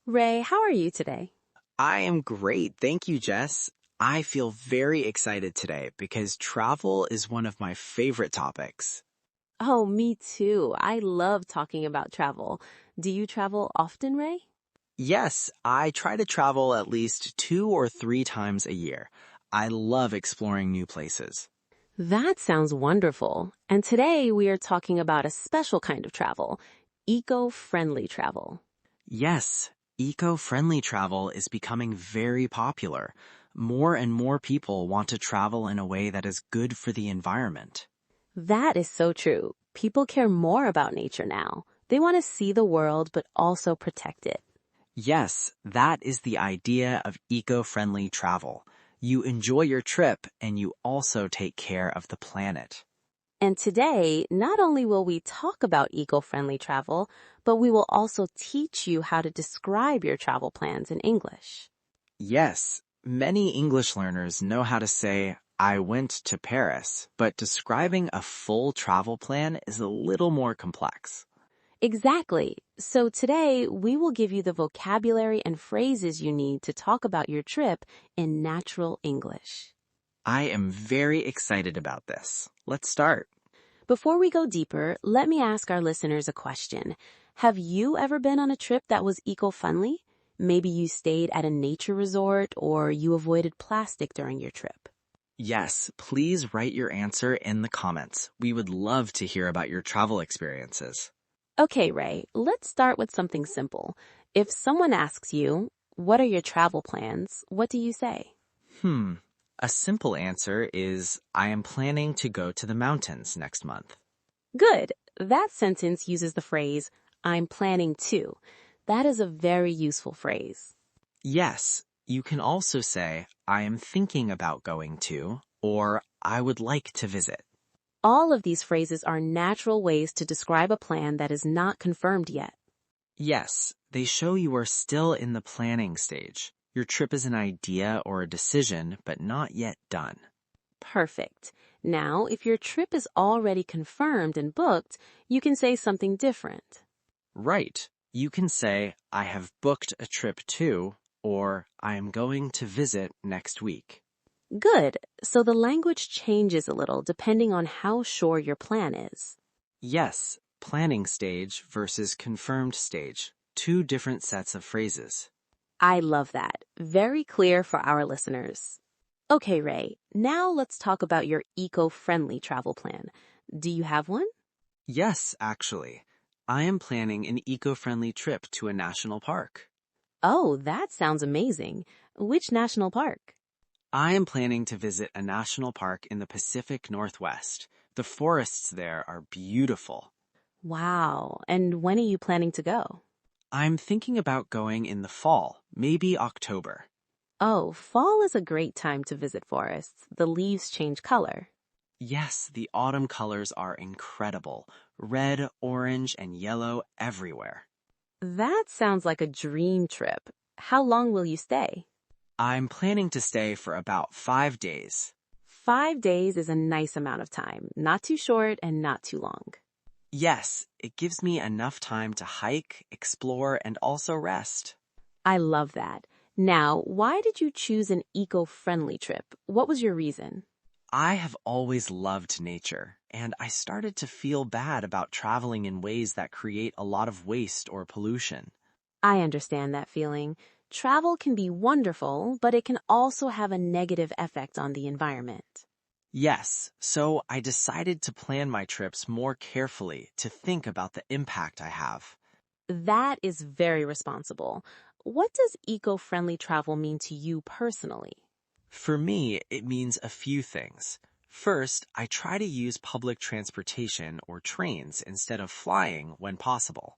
Ray, how are you today? I am great. Thank you, Jess. I feel very excited today because travel is one of my favorite topics. Oh, me too. I love talking about travel. Do you travel often, Ray? Yes, I try to travel at least 2 or 3 times a year. I love exploring new places. That sounds wonderful. And today we are talking about a special kind of travel, eco-friendly travel. Yes, eco-friendly travel is becoming very popular. More and more people want to travel in a way that is good for the environment. That is so true. People care more about nature now. They want to see the world but also protect it. Yes, that is the idea of eco-friendly travel. You enjoy your trip and you also take care of the planet. And today, not only will we talk about eco-friendly travel, but we will also teach you how to describe your travel plans in English. Yes, many English learners know how to say, I went to Paris, but describing a full travel plan is a little more complex. Exactly. So today, we will give you the vocabulary and phrases you need to talk about your trip in natural English. I am very excited about this. Let's start. Before we go deeper, let me ask our listeners a question. Have you ever been on a trip that was eco-friendly? Maybe you stayed at a nature resort or you avoided plastic during your trip. Yes, please write your answer in the comments. We would love to hear about your travel experiences. Okay, Ray, let's start with something simple. If someone asks you, what are your travel plans? What do you say? Hmm. A simple answer is, I am planning to go to the mountains next month. Good. That sentence uses the phrase, I'm planning to. That is a very useful phrase. Yes, you can also say, I am thinking about going to, or I would like to visit. All of these phrases are natural ways to describe a plan that is not confirmed yet. Yes, they show you are still in the planning stage. Your trip is an idea or a decision, but not yet done. Perfect. Now, if your trip is already confirmed and booked, you can say something different. Right. You can say, I have booked a trip to, or I am going to visit next week. Good. So the language changes a little depending on how sure your plan is. Yes, planning stage versus confirmed stage. Two different sets of phrases. I love that. Very clear for our listeners. Okay, Ray, now let's talk about your eco-friendly travel plan. Do you have one? Yes, actually. I am planning an eco-friendly trip to a national park. Oh, that sounds amazing. Which national park? I am planning to visit a national park in the Pacific Northwest. The forests there are beautiful. Wow. And when are you planning to go? I'm thinking about going in the fall, maybe October. Oh, fall is a great time to visit forests. The leaves change color. Yes, the autumn colors are incredible. Red, orange, and yellow everywhere. That sounds like a dream trip. How long will you stay? I'm planning to stay for about 5 days. 5 days is a nice amount of time, not too short and not too long. Yes, it gives me enough time to hike, explore, and also rest. I love that. Now, why did you choose an eco-friendly trip? What was your reason? I have always loved nature, and I started to feel bad about traveling in ways that create a lot of waste or pollution. I understand that feeling. Travel can be wonderful, but it can also have a negative effect on the environment. Yes, so I decided to plan my trips more carefully to think about the impact I have. That is very responsible. What does eco-friendly travel mean to you personally? For me, it means a few things. First, I try to use public transportation or trains instead of flying when possible.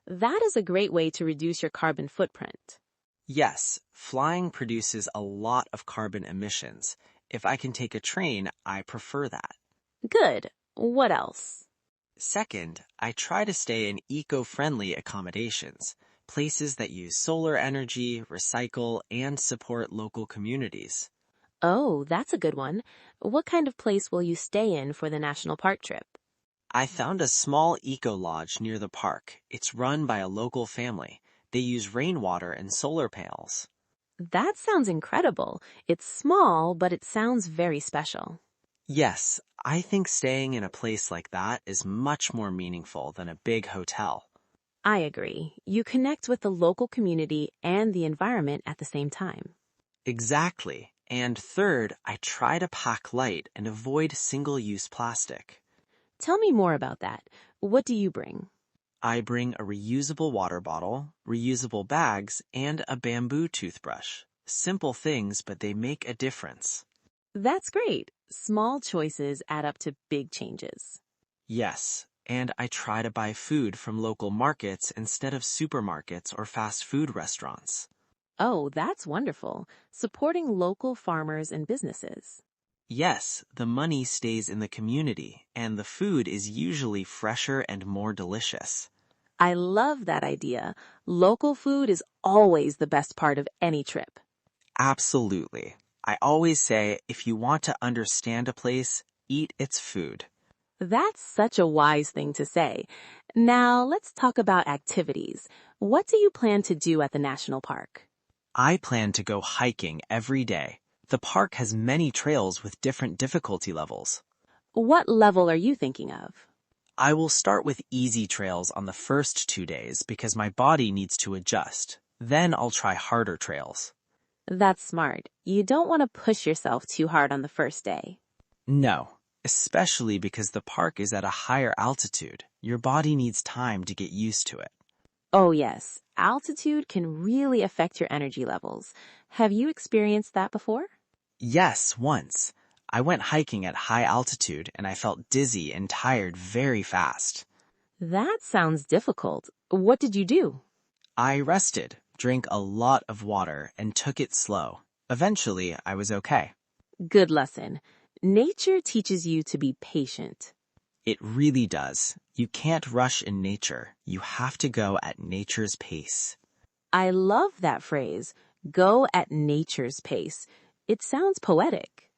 That is a great way to reduce your carbon footprint. Yes, flying produces a lot of carbon emissions. If I can take a train, I prefer that. Good. What else? Second, I try to stay in eco-friendly accommodations, places that use solar energy, recycle, and support local communities. Oh, that's a good one. What kind of place will you stay in for the national park trip? I found a small eco-lodge near the park. It's run by a local family. They use rainwater and solar panels. That sounds incredible. It's small, but it sounds very special. Yes, I think staying in a place like that is much more meaningful than a big hotel. I agree. You connect with the local community and the environment at the same time. Exactly. And third, I try to pack light and avoid single-use plastic. Tell me more about that. What do you bring? I bring a reusable water bottle, reusable bags, and a bamboo toothbrush. Simple things, but they make a difference. That's great. Small choices add up to big changes. Yes, and I try to buy food from local markets instead of supermarkets or fast food restaurants. Oh, that's wonderful. Supporting local farmers and businesses. Yes, the money stays in the community, and the food is usually fresher and more delicious. I love that idea. Local food is always the best part of any trip. Absolutely. I always say if you want to understand a place, eat its food. That's such a wise thing to say. Now, let's talk about activities. What do you plan to do at the national park? I plan to go hiking every day. The park has many trails with different difficulty levels. What level are you thinking of? I will start with easy trails on the first 2 days because my body needs to adjust. Then I'll try harder trails. That's smart. You don't want to push yourself too hard on the first day. No, especially because the park is at a higher altitude. Your body needs time to get used to it. Oh yes, altitude can really affect your energy levels. Have you experienced that before? Yes, once. I went hiking at high altitude and I felt dizzy and tired very fast. That sounds difficult. What did you do? I rested, drank a lot of water, and took it slow. Eventually, I was okay. Good lesson. Nature teaches you to be patient. It really does. You can't rush in nature. You have to go at nature's pace. I love that phrase, go at nature's pace. It sounds poetic.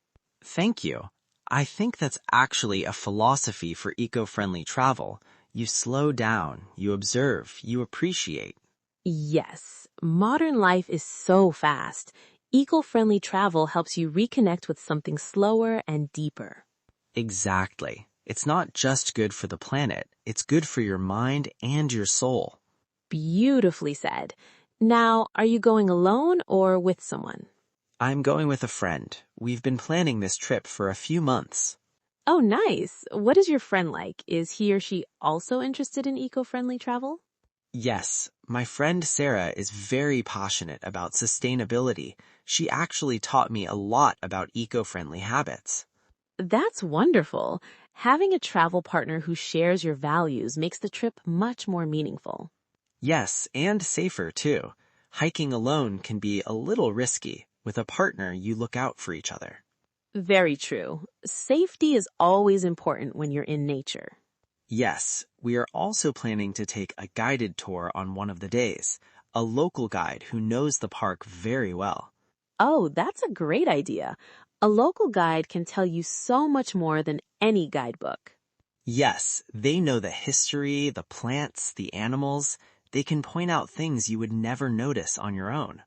Thank you. I think that's actually a philosophy for eco-friendly travel. You slow down, you observe, you appreciate. Yes, modern life is so fast. Eco-friendly travel helps you reconnect with something slower and deeper. Exactly. It's not just good for the planet, it's good for your mind and your soul. Beautifully said. Now, are you going alone or with someone? I'm going with a friend. We've been planning this trip for a few months. Oh, nice. What is your friend like? Is he or she also interested in eco-friendly travel? Yes, my friend Sarah is very passionate about sustainability. She actually taught me a lot about eco-friendly habits. That's wonderful. Having a travel partner who shares your values makes the trip much more meaningful. Yes, and safer too. Hiking alone can be a little risky. With a partner, you look out for each other. Very true. Safety is always important when you're in nature. Yes, we are also planning to take a guided tour on one of the days, a local guide who knows the park very well. Oh, that's a great idea. A local guide can tell you so much more than any guidebook. Yes, they know the history, the plants, the animals. They can point out things you would never notice on your own.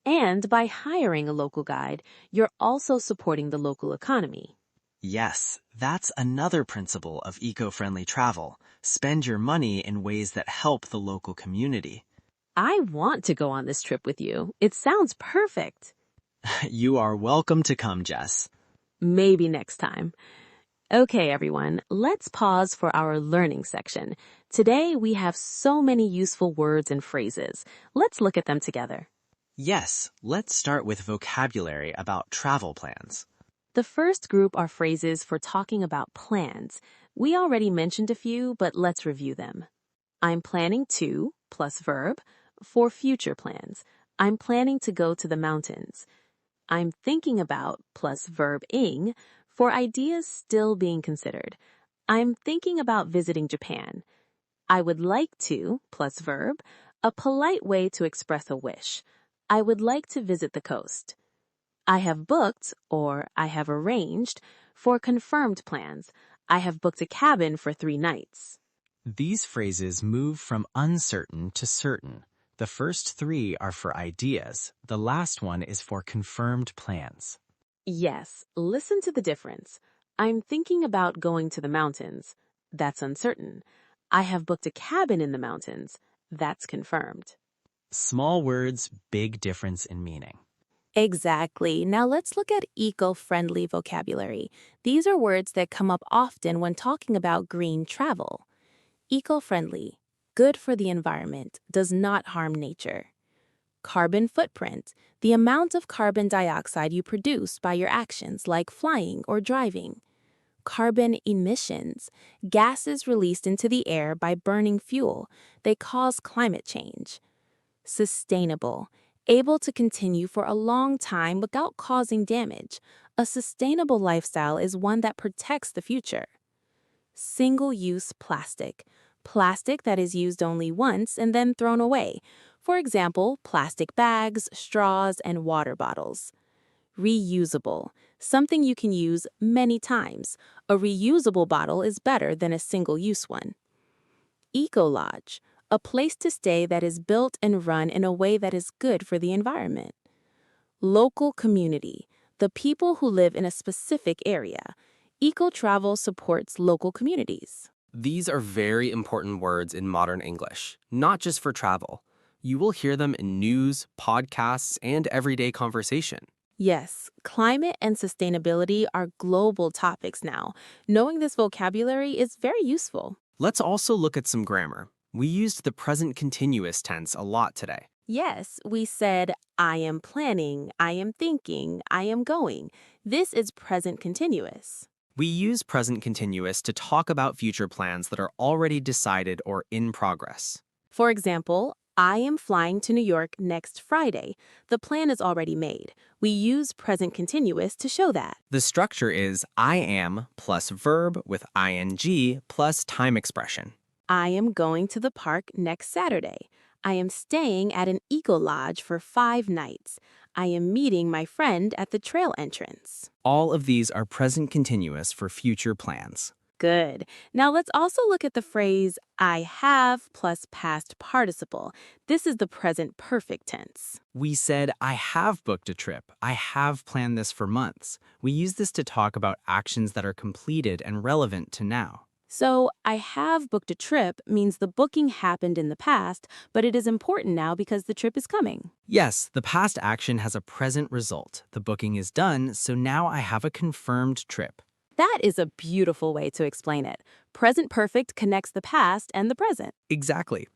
And by hiring a local guide, you're also supporting the local economy. Yes, that's another principle of eco-friendly travel. Spend your money in ways that help the local community. I want to go on this trip with you. It sounds perfect. You are welcome to come, Jess. Maybe next time. Okay, everyone, let's pause for our learning section. Today, we have so many useful words and phrases. Let's look at them together. Yes, let's start with vocabulary about travel plans. The first group are phrases for talking about plans. We already mentioned a few, but let's review them. I'm planning to, plus verb, for future plans. I'm planning to go to the mountains. I'm thinking about, plus verb ing, for ideas still being considered. I'm thinking about visiting Japan. I would like to, plus verb, a polite way to express a wish. I would like to visit the coast. I have booked, or I have arranged, for confirmed plans. I have booked a cabin for 3 nights. These phrases move from uncertain to certain. The first three are for ideas. The last one is for confirmed plans. Yes, listen to the difference. I'm thinking about going to the mountains. That's uncertain. I have booked a cabin in the mountains. That's confirmed. Small words, big difference in meaning. Exactly. Now let's look at eco-friendly vocabulary. These are words that come up often when talking about green travel. Eco-friendly, good for the environment, does not harm nature. Carbon footprint, the amount of carbon dioxide you produce by your actions like flying or driving. Carbon emissions, gases released into the air by burning fuel. They cause climate change. Sustainable, able to continue for a long time without causing damage. A sustainable lifestyle is one that protects the future. Single-use plastic, plastic that is used only once and then thrown away. For example, plastic bags, straws, and water bottles. Reusable, something you can use many times. A reusable bottle is better than a single-use one. Eco-lodge, a place to stay that is built and run in a way that is good for the environment. Local community, the people who live in a specific area. Eco-travel supports local communities. These are very important words in modern English, not just for travel. You will hear them in news, podcasts, and everyday conversation. Yes, climate and sustainability are global topics now. Knowing this vocabulary is very useful. Let's also look at some grammar. We used the present continuous tense a lot today. Yes, we said, I am planning, I am thinking, I am going. This is present continuous. We use present continuous to talk about future plans that are already decided or in progress. For example, I am flying to New York next Friday. The plan is already made. We use present continuous to show that. The structure is I am plus verb with ing plus time expression. I am going to the park next Saturday. I am staying at an eco-lodge for 5 nights. I am meeting my friend at the trail entrance. All of these are present continuous for future plans. Good. Now let's also look at the phrase I have plus past participle. This is the present perfect tense. We said, I have booked a trip. I have planned this for months. We use this to talk about actions that are completed and relevant to now. So, I have booked a trip means the booking happened in the past, but it is important now because the trip is coming. Yes, the past action has a present result. The booking is done, so now I have a confirmed trip. That is a beautiful way to explain it. Present perfect connects the past and the present. Exactly.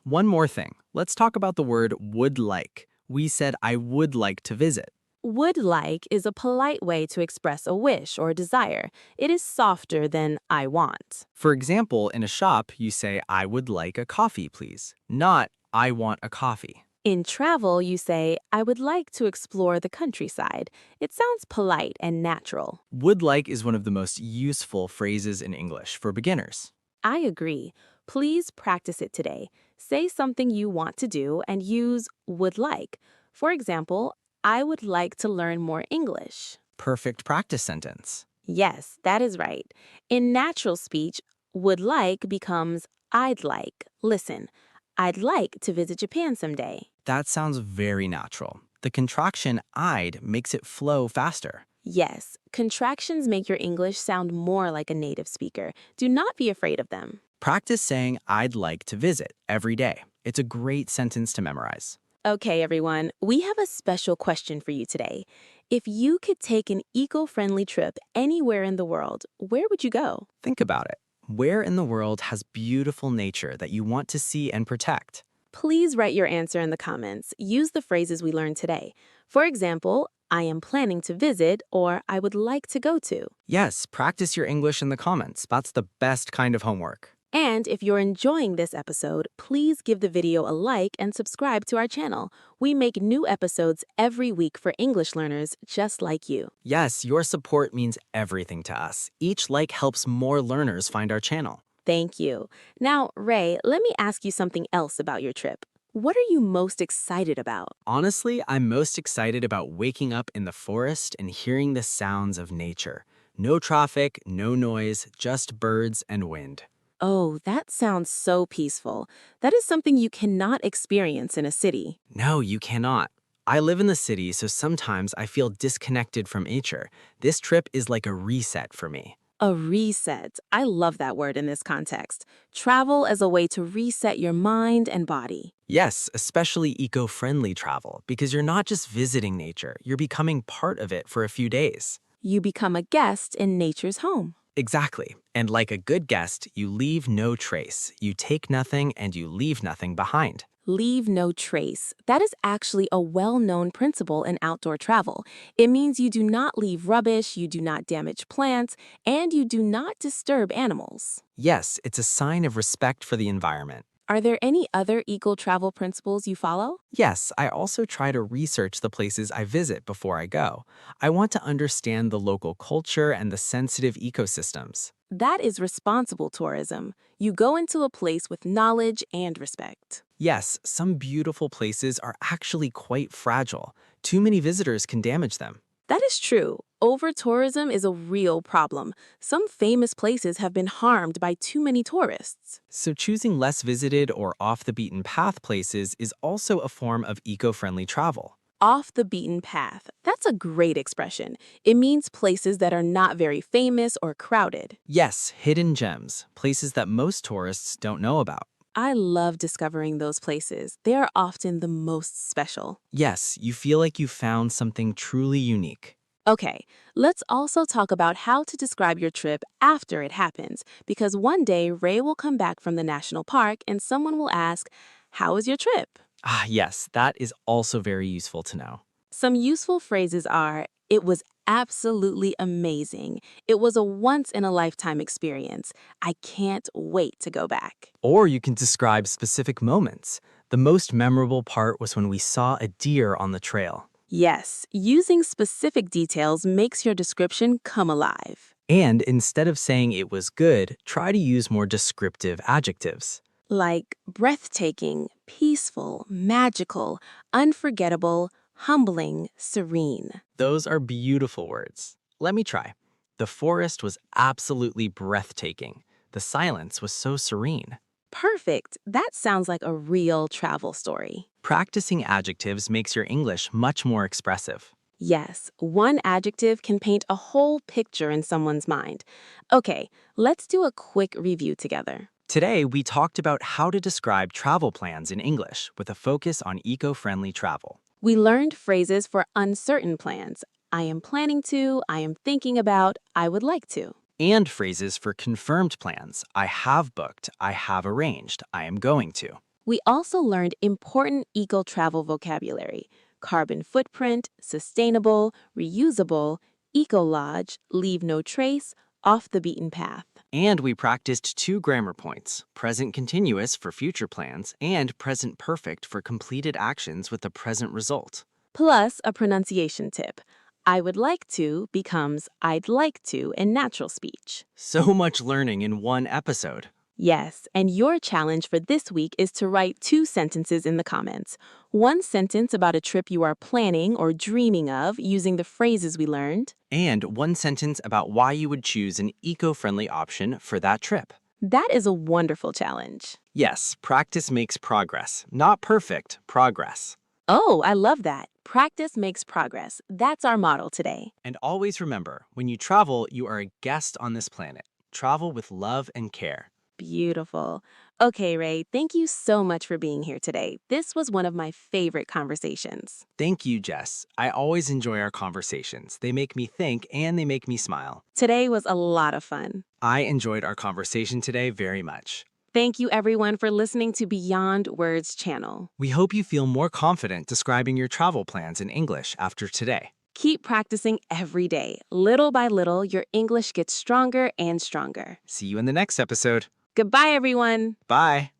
One more thing. Let's talk about the word would like. We said, I would like to visit. Would like is a polite way to express a wish or desire. It is softer than I want. For example, in a shop, you say, I would like a coffee, please. Not, I want a coffee. In travel, you say, I would like to explore the countryside. It sounds polite and natural. Would like is one of the most useful phrases in English for beginners. I agree. Please practice it today. Say something you want to do and use would like. For example, I would like to learn more English. Perfect practice sentence. Yes, that is right. In natural speech, would like becomes I'd like. Listen, I'd like to visit Japan someday. That sounds very natural. The contraction I'd makes it flow faster. Yes, contractions make your English sound more like a native speaker. Do not be afraid of them. Practice saying I'd like to visit every day. It's a great sentence to memorize. Okay, everyone, we have a special question for you today. If you could take an eco-friendly trip anywhere in the world, where would you go? Think about it. Where in the world has beautiful nature that you want to see and protect? Please write your answer in the comments. Use the phrases we learned today. For example, I am planning to visit or I would like to go to. Yes, practice your English in the comments. That's the best kind of homework. And if you're enjoying this episode, please give the video a like and subscribe to our channel. We make new episodes every week for English learners just like you. Yes, your support means everything to us. Each like helps more learners find our channel. Thank you. Now, Ray, let me ask you something else about your trip. What are you most excited about? Honestly, I'm most excited about waking up in the forest and hearing the sounds of nature. No traffic, no noise, just birds and wind. Oh, that sounds so peaceful. That is something you cannot experience in a city. No, you cannot. I live in the city, so sometimes I feel disconnected from nature. This trip is like a reset for me. A reset. I love that word in this context. Travel as a way to reset your mind and body. Yes, especially eco-friendly travel, because you're not just visiting nature, you're becoming part of it for a few days. You become a guest in nature's home. Exactly. And like a good guest, you leave no trace. You take nothing and you leave nothing behind. Leave no trace. That is actually a well-known principle in outdoor travel. It means you do not leave rubbish, you do not damage plants, and you do not disturb animals. Yes, it's a sign of respect for the environment. Are there any other eco-travel principles you follow? Yes, I also try to research the places I visit before I go. I want to understand the local culture and the sensitive ecosystems. That is responsible tourism. You go into a place with knowledge and respect. Yes, some beautiful places are actually quite fragile. Too many visitors can damage them. That is true. Over-tourism is a real problem. Some famous places have been harmed by too many tourists. So choosing less visited or off-the-beaten-path places is also a form of eco-friendly travel. Off the beaten path. That's a great expression. It means places that are not very famous or crowded. Yes, hidden gems, places that most tourists don't know about. I love discovering those places. They are often the most special. Yes, you feel like you found something truly unique. Okay, let's also talk about how to describe your trip after it happens, because one day Ray will come back from the national park and someone will ask, "How was your trip?" Ah, yes, that is also very useful to know. Some useful phrases are, "It was absolutely amazing. It was a once-in-a-lifetime experience. I can't wait to go back." Or you can describe specific moments. The most memorable part was when we saw a deer on the trail. Yes, using specific details makes your description come alive. And instead of saying it was good, try to use more descriptive adjectives. Like breathtaking, peaceful, magical, unforgettable, humbling, serene. Those are beautiful words. Let me try. The forest was absolutely breathtaking. The silence was so serene. Perfect. That sounds like a real travel story. Practicing adjectives makes your English much more expressive. Yes, one adjective can paint a whole picture in someone's mind. Okay, let's do a quick review together. Today, we talked about how to describe travel plans in English with a focus on eco-friendly travel. We learned phrases for uncertain plans. I am planning to, I am thinking about, I would like to. And phrases for confirmed plans. I have booked, I have arranged, I am going to. We also learned important eco-travel vocabulary: carbon footprint, sustainable, reusable, eco-lodge, leave no trace, off the beaten path. And we practiced 2 grammar points, present continuous for future plans and present perfect for completed actions with the present result. Plus a pronunciation tip. I would like to becomes I'd like to in natural speech. So much learning in one episode. Yes, and your challenge for this week is to write 2 sentences in the comments. One sentence about a trip you are planning or dreaming of using the phrases we learned. And 1 sentence about why you would choose an eco-friendly option for that trip. That is a wonderful challenge. Yes, practice makes progress. Not perfect, progress. Oh, I love that. Practice makes progress. That's our motto today. And always remember, when you travel, you are a guest on this planet. Travel with love and care. Beautiful. Okay, Ray, thank you so much for being here today. This was one of my favorite conversations. Thank you, Jess. I always enjoy our conversations. They make me think and they make me smile. Today was a lot of fun. I enjoyed our conversation today very much. Thank you, everyone, for listening to Beyond Words channel. We hope you feel more confident describing your travel plans in English after today. Keep practicing every day. Little by little, your English gets stronger and stronger. See you in the next episode. Goodbye, everyone. Bye.